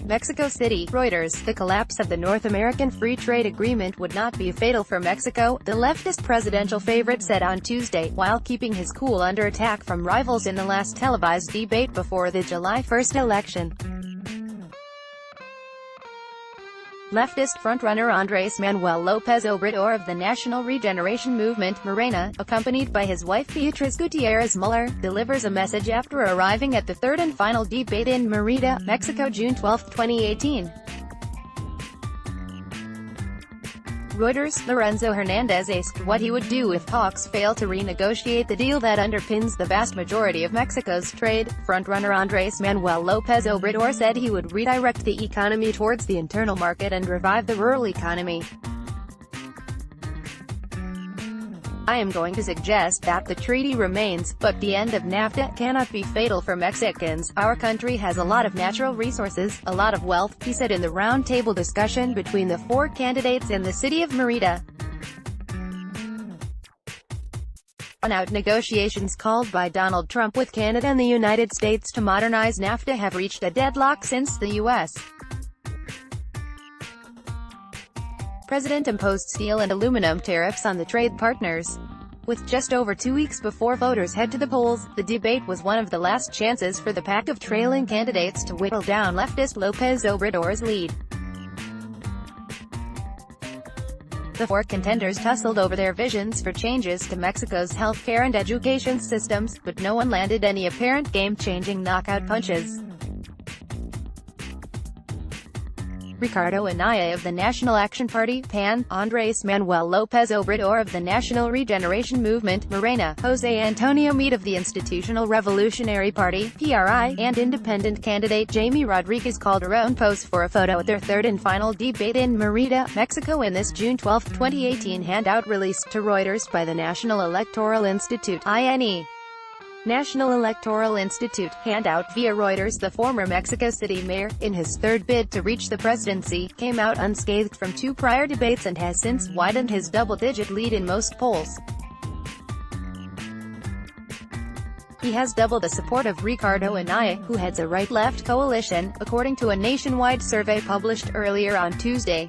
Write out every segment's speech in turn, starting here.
Mexico City. Reuters, the collapse of the North American Free Trade Agreement would not be fatal for Mexico, the leftist presidential favorite said on Tuesday, while keeping his cool under attack from rivals in the last televised debate before the July 1 election. Leftist frontrunner Andres Manuel Lopez Obrador of the National Regeneration Movement, MORENA, accompanied by his wife Beatriz Gutierrez Muller, delivers a message after arriving at the third and final debate in Merida, Mexico June 12, 2018. Reuters, Lorenzo Hernandez asked what he would do if talks fail to renegotiate the deal that underpins the vast majority of Mexico's trade. Frontrunner Andres Manuel Lopez Obrador said he would redirect the economy towards the internal market and revive the rural economy. I am going to suggest that the treaty remains, but the end of NAFTA cannot be fatal for Mexicans. Our country has a lot of natural resources, a lot of wealth, he said in the roundtable discussion between the four candidates in the city of Merida. Out negotiations called by Donald Trump with Canada and the United States to modernize NAFTA have reached a deadlock since the U.S. President imposed steel and aluminum tariffs on the trade partners. With just over 2 weeks before voters head to the polls, the debate was one of the last chances for the pack of trailing candidates to whittle down leftist Lopez Obrador's lead. The four contenders tussled over their visions for changes to Mexico's healthcare and education systems, but no one landed any apparent game-changing knockout punches. Ricardo Anaya of the National Action Party, PAN, Andres Manuel Lopez Obrador of the National Regeneration Movement, MORENA, José Antonio Meade of the Institutional Revolutionary Party, PRI, and independent candidate Jaime Rodriguez Calderon posed for a photo at their third and final debate in Merida, Mexico in this June 12, 2018 handout released to Reuters by the National Electoral Institute, INE. National Electoral Institute handout via Reuters. The former Mexico City mayor, in his third bid to reach the presidency, came out unscathed from two prior debates and has since widened his double-digit lead in most polls. He has double the support of Ricardo Anaya, who heads a right-left coalition, according to a nationwide survey published earlier on Tuesday.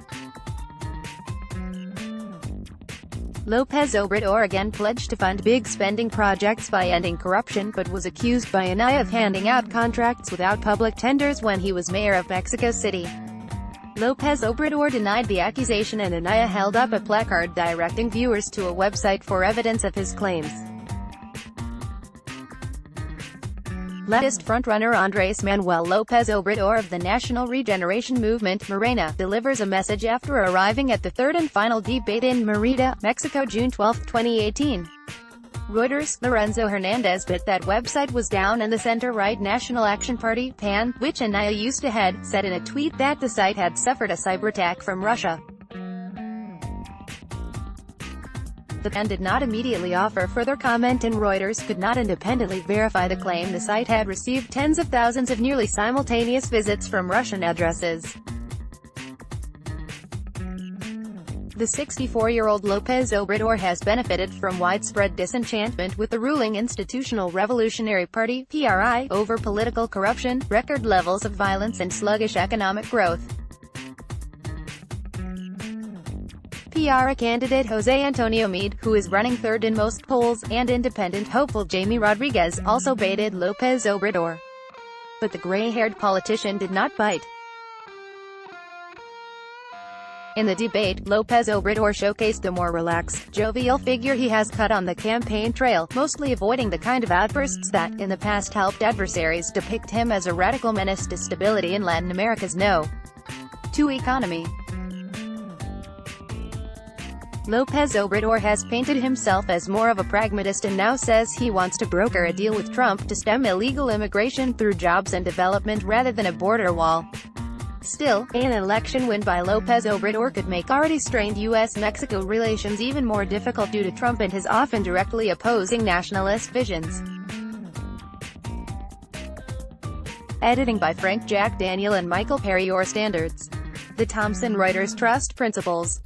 Lopez Obrador again pledged to fund big spending projects by ending corruption, but was accused by Anaya of handing out contracts without public tenders when he was mayor of Mexico City. Lopez Obrador denied the accusation and Anaya held up a placard directing viewers to a website for evidence of his claims. Leftist frontrunner Andres Manuel Lopez Obrador of the National Regeneration Movement, MORENA, delivers a message after arriving at the third and final debate in Merida, Mexico June 12, 2018. Reuters, Lorenzo Hernandez bet that website was down and the center-right National Action Party, PAN, which Anaya used to head, said in a tweet that the site had suffered a cyberattack from Russia. The PAN did not immediately offer further comment and Reuters could not independently verify the claim the site had received tens of thousands of nearly simultaneous visits from Russian addresses. The 64-year-old Lopez Obrador has benefited from widespread disenchantment with the ruling Institutional Revolutionary Party, PRI, over political corruption, record levels of violence and sluggish economic growth. PRI candidate José Antonio Meade, who is running third in most polls, and independent hopeful Jaime Rodriguez, also baited Lopez Obrador. But the gray-haired politician did not bite. In the debate, Lopez Obrador showcased the more relaxed, jovial figure he has cut on the campaign trail, mostly avoiding the kind of outbursts that, in the past, helped adversaries depict him as a radical menace to stability in Latin America's no-to economy. Lopez Obrador has painted himself as more of a pragmatist and now says he wants to broker a deal with Trump to stem illegal immigration through jobs and development rather than a border wall. Still, an election win by Lopez Obrador could make already strained U.S.-Mexico relations even more difficult due to Trump and his often directly opposing nationalist visions. Editing by Frank Jack Daniel and Michael Perry. Your Standards. The Thomson Reuters Trust Principles.